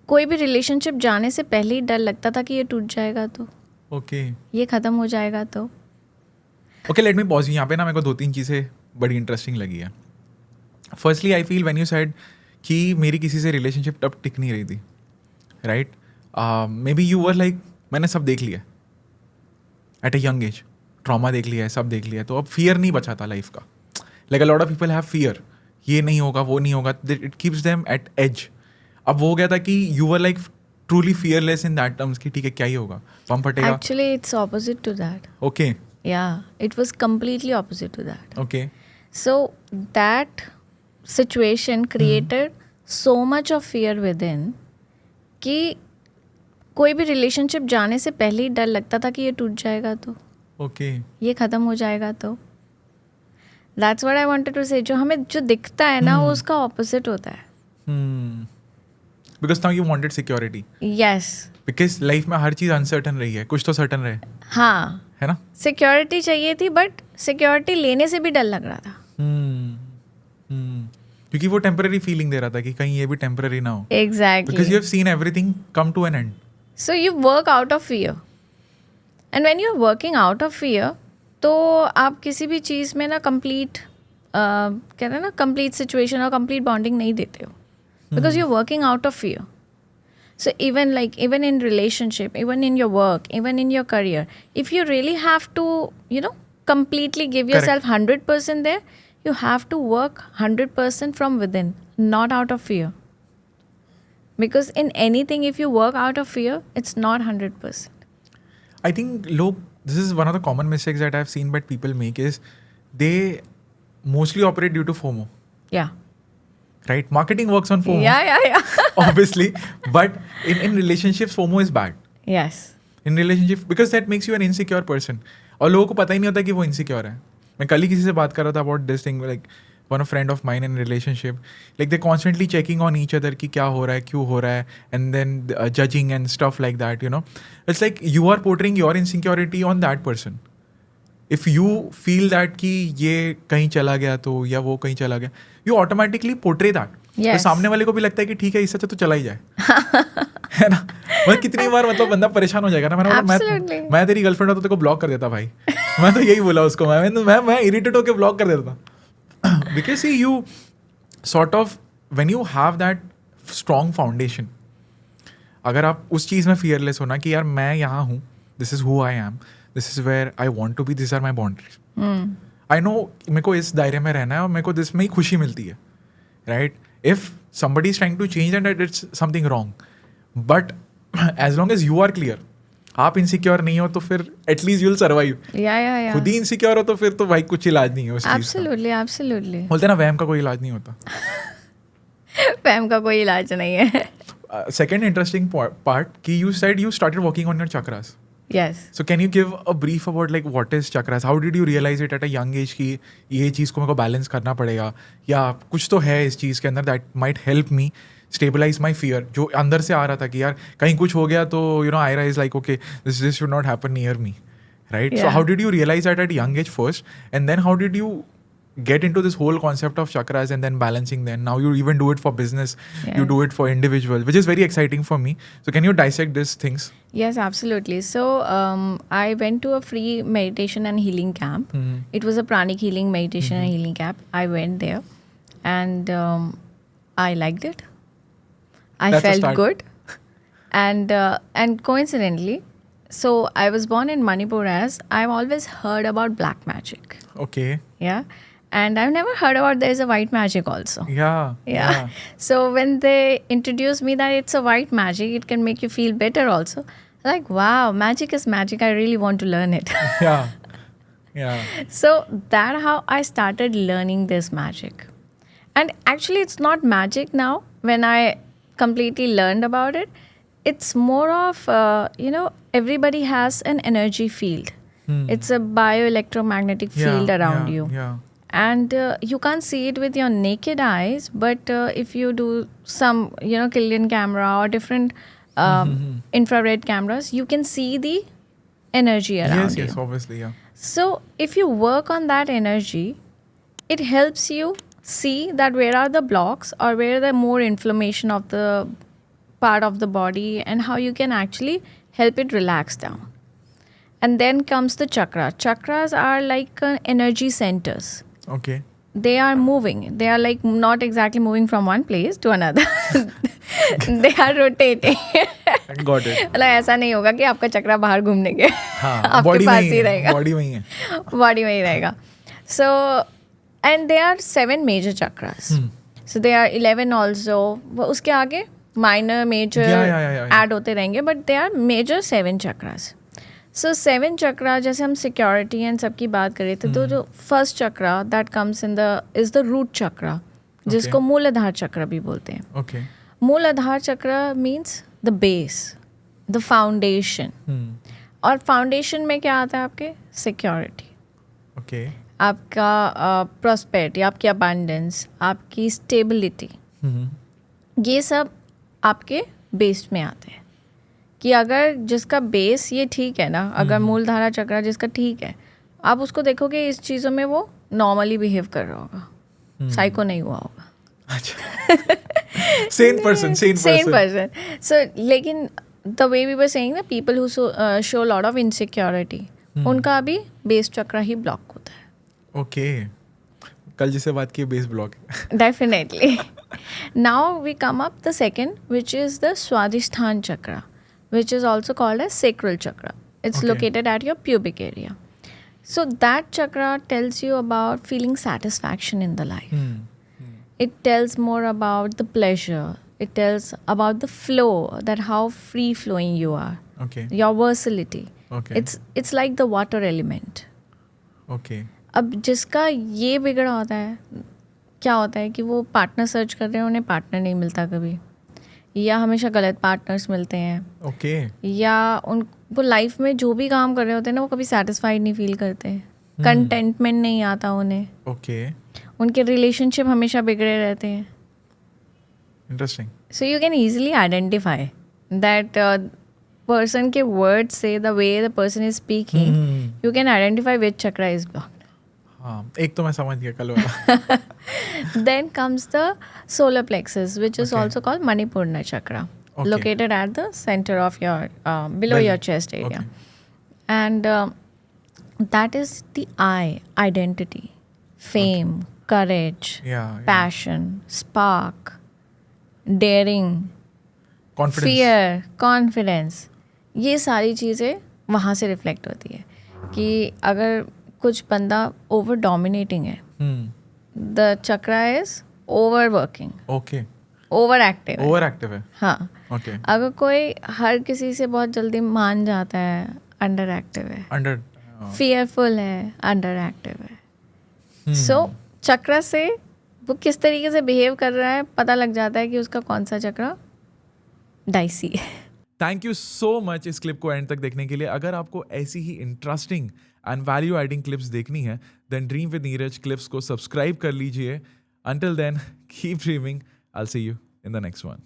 कोई भी रिलेशनशिप जाने से पहले ही डर लगता था कि ये टूट जाएगा तो, ओके ये ख़त्म हो जाएगा तो. ओके, लेट मी पॉज यहाँ पे ना. मेरे को 2-3 चीज़ें बड़ी इंटरेस्टिंग लगी है. Firstly I feel when you said कि मेरी किसी से रिलेशनशिप तब टिक नहीं रही थी, right? May be you were like मैंने सब देख लिया at a young age, trauma देख लिया है, सब देख लिया है, तो अब फियर नहीं बचा था लाइफ का. Like a lot of people have fear, ये नहीं होगा वो नहीं होगा, it keeps them at edge. अब वो हो गया था कि you were like truly fearless in that terms कि ठीक है क्या ही होगा, पम फटेगा. Actually, it's opposite to that. Okay Yeah, it was completely opposite to that. Okay So that situation created so much of fear within कि कोई भी रिलेशनशिप जाने से पहले ही डर लगता था कि ये टूट जाएगा तो, ओके ये ख़त्म हो जाएगा तो. That's what I wanted to say. जो हमें जो दिखता है ना वो उसका ऑपोजिट होता है. Because now you wanted security. Yes. Because life में हर चीज़ अनसर्टन रही है, कुछ तो सर्टन रहे, हाँ, है ना? सिक्योरिटी चाहिए थी बट सिक्योरिटी लेने से भी डर लग रहा था. क्योंकि वो टेम्पररी फीलिंग दे रहा था कि कहीं ये भी टेम्पररी ना हो. Exactly. Because you have seen everything come to an end. So you work out of fear. And when you're working out of fear, तो आप किसी भी चीज़ में ना complete कहते हैं ना complete situation और complete bonding नहीं देते हो. Because you're working out of fear. So even in relationship, even in your work, even in your career, if you really have to, completely give yourself 100% there, you have to work 100% from within, not out of fear. Because in anything, if you work out of fear, it's not 100%. I think this is one of the common mistakes that I've seen that people make is they mostly operate due to FOMO, Yeah. right? Marketing works on FOMO, Yeah. obviously, but in relationships, FOMO is bad. Yes. In relationship, because that makes you an insecure person. और लोगों को पता ही नहीं होता कि वो insecure है. मैं कल ही किसी से बात कर रहा था about this thing, like one of friend of mine in relationship, like they're constantly checking on each other कि क्या हो रहा है, क्यों हो रहा है, and then judging and stuff like that, It's like you are portraying your insecurity on that person. If you feel that कि ये कहीं चला गया तो या वो कहीं चला गया, you automatically portray that. Yes. तो सामने वाले को भी लगता है कि ठीक है इससे अच्छा तो चला ही जाए. है ना? मतलब कितनी बार बंदा परेशान हो जाएगा ना. Absolutely. मैं तेरी गर्लफ्रेंड होता तो तेरे को ब्लॉक कर देता भाई. मैं तो यही बोला उसको. मैं इरिटेट होकर ब्लॉक कर देता. Because see, you sort of, when you have that strong foundation, अगर आप उस चीज़ में fearless हो ना कि यार मैं यहाँ हूँ, this is who I am, this is where I want to be, these are my boundaries. I know मेरे को इस दायरे में रहना है और मेरे को this में ही खुशी मिलती है, right? If somebody is trying to change that, it's something wrong. But as long as you are clear, आप इनसिक्योर नहीं हो तो फिर एटलीस्ट यूल सर्वाइव. Yeah. खुद ही इनसिक्योर हो तो फिर तो भाई कुछ इलाज नहीं है उस चीज का. Absolutely. बोलते ना वहम का कोई इलाज नहीं होता. वहम का कोई इलाज नहीं है. Second interesting part कि you said you started working on your chakras. Yes. So can you give a brief about like what is chakras? How did you realize it at a young age कि ये चीज़ को मेरे को balance करना पड़ेगा या कुछ तो है इस चीज़ के अंदर that might help me stabilize my fear, जो अंदर से आ रहा था कि यार कहीं कुछ हो गया तो Ira is like okay this should not happen near me, right? So Yeah. how did you realize that at a young age first, and then how did you get into this whole concept of chakras and then balancing them? Now you even do it for business, you do it for individuals, which is very exciting for me. So can you dissect these things? Yes, absolutely. So I went to a free meditation and healing camp. It was a pranic healing meditation and healing camp. I went there and I liked it. I That's a felt start. good. And coincidentally, so I was born in Manipur as I've always heard about black magic. Okay. Yeah. And I've never heard about there's a white magic also. Yeah. So when they introduced me that it's a white magic, it can make you feel better also. Like, wow, magic is magic. I really want to learn it. Yeah. So that's how I started learning this magic. And actually, it's not magic now. When I completely learned about it, it's more of, everybody has an energy field. It's a bioelectromagnetic field around you. Yeah. And you can't see it with your naked eyes, but if you do some, Killian camera or different infrared cameras, you can see the energy around you. Yes, obviously, yeah. So if you work on that energy, it helps you see that where are the blocks or where the more inflammation of the part of the body and how you can actually help it relax down. And then comes the chakra. Chakras are like energy centers. Okay. They are moving. They are like not exactly moving from one place to another. They are rotating. Got it. मतलब ऐसा नहीं होगा कि आपका चक्रा बाहर घूमने के हाँ, आपके body पास में ही है, रहेगा. body में ही है. Body में ही रहेगा. So, and there are 7 major chakras. So there are 11 also. वो उसके आगे minor, major Yeah. add होते रहेंगे. But there are major 7 chakras. So 7 chakra, जैसे हम security and सबकी बात कर रहे थे, तो जो first chakra that comes in the is the root chakra, जिसको मूलाधार चक्र भी बोलते हैं. Okay. मूलाधार चक्र means the base, the foundation. और foundation में क्या आता है आपके? Security. Okay. आपका prosperity, आपकी abundance, आपकी stability. ये सब आपके बेस में आते हैं. कि अगर जिसका बेस ये ठीक है ना, अगर मूलधारा चक्र जिसका ठीक है, आप उसको देखोगे इस चीज़ों में वो नॉर्मली बिहेव कर रहा होगा, साइको नहीं हुआ होगा. अच्छा. Sane person. So लेकिन the way we were saying ना, people who show lot of insecurity, उनका अभी बेस चक्र ही ब्लॉक होता है. Okay. कल जिसे बात की base block. Definitely. Now we come up the second, which is the Swadhisthana chakra, which is also called as sacral chakra. It's Okay. located at your pubic area. So that chakra tells you about feeling satisfaction in the life. It tells more about the pleasure. It tells about the flow, that how free flowing you are. Okay. Your versatility. Okay. It's like the water element. Okay. अब जिसका ये बिगड़ा होता है, क्या होता है कि वो पार्टनर सर्च कर रहे हैं, उन्हें पार्टनर नहीं मिलता कभी, या हमेशा गलत पार्टनर्स मिलते हैं, Okay. या उनको लाइफ में जो भी काम कर रहे होते हैं ना, वो कभी सेटिस्फाइड नहीं फील करते, कंटेंटमेंट नहीं आता उन्हें, Okay. उनके रिलेशनशिप हमेशा बिगड़े रहते हैं. Interesting. So you can easily identify that person के वर्ड से, the way the person is speaking, you can identify which chakra is blocked. हाँ, एक तो मैं समझ गया कल वाला. Then comes the solar plexus, which is Okay. also called Manipurna chakra, Okay. located at the center of your below Belly. your chest area. Okay. And that is the I, identity, fame, courage, Yeah. passion, spark, daring, Confidence. fear, confidence. ये सारी चीज़ें वहाँ से reflect होती है कि अगर कुछ बंदा ओवर डोमिनेटिंग है, the chakra is over working, Okay. Over active. Overactive है. हाँ. Okay. अगर कोई हर किसी से बहुत जल्दी मान जाता है, अंडर एक्टिव है. Under. फियरफुल है, अंडर एक्टिव है. सो चक्र से वो किस तरीके से बिहेव कर रहा है पता लग जाता है कि उसका कौन सा चक्र डाइसी है. थैंक यू सो मच इस क्लिप को एंड तक देखने के लिए. अगर आपको ऐसी ही interesting and value adding clips देखनी है, then dream with Neeraj clips को सब्सक्राइब कर लीजिए. Until then keep dreaming. I will see you in the next one.